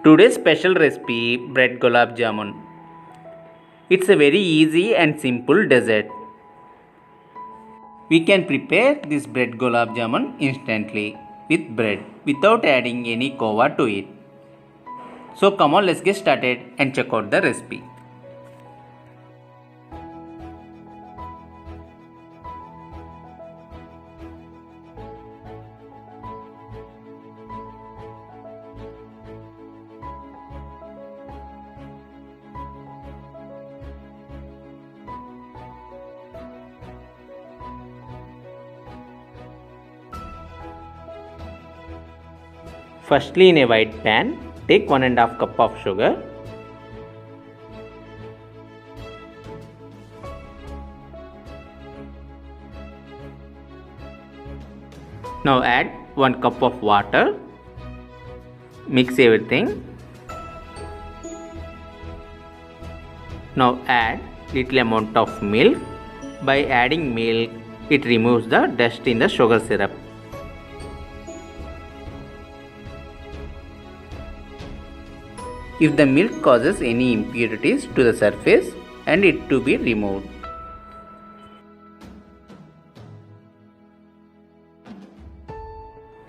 Today's special recipe, bread gulab jamun. It's a very easy and simple dessert. We can prepare this bread gulab jamun instantly with bread without adding any kova to it. So come on, let's get started and check out the recipe. Firstly, in a wide pan, take 1½ cup of sugar. Now add 1 cup of water. Mix everything. Now add little amount of milk. By adding milk, it removes the dust in the sugar syrup. If the milk causes any impurities to the surface, and it to be removed.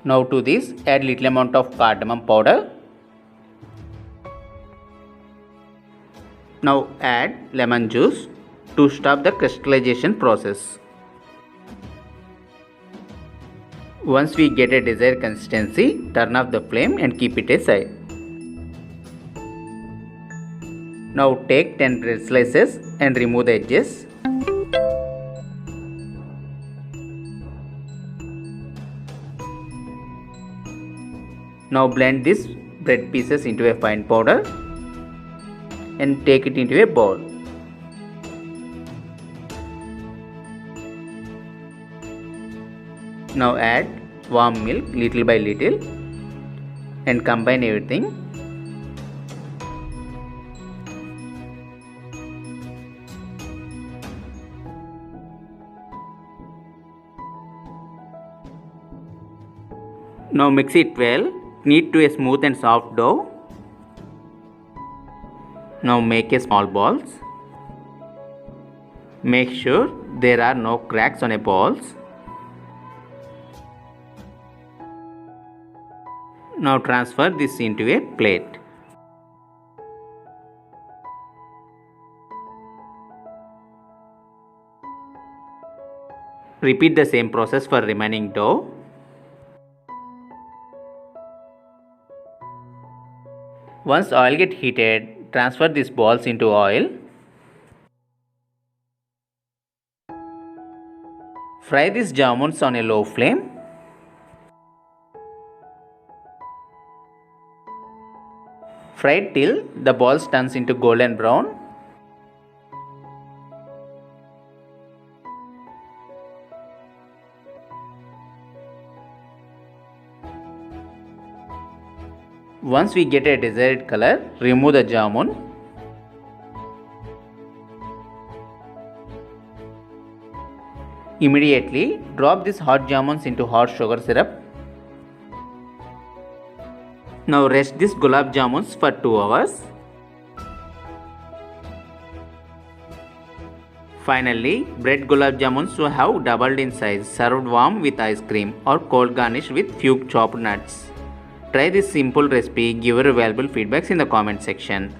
Now to this, add little amount of cardamom powder. Now add lemon juice to stop the crystallization process. Once we get a desired consistency, turn off the flame and keep it aside. Now take 10 bread slices and remove the edges. Now blend these bread pieces into a fine powder and take it into a bowl. Now add warm milk little by little and combine everything. Now mix it well, knead to a smooth and soft dough. Now make a small balls. Make sure there are no cracks on a balls. Now transfer this into a plate. Repeat the same process for remaining dough. Once oil gets heated, transfer these balls into oil. Fry these jamuns on a low flame. Fry till the balls turns into golden brown. Once we get a desired color, remove the jamun. Immediately drop these hot jamuns into hot sugar syrup. Now rest these gulab jamuns for 2 hours. Finally, bread gulab jamuns will have doubled in size, served warm with ice cream or cold garnished with few chopped nuts. Try this simple recipe, give your valuable feedbacks in the comment section.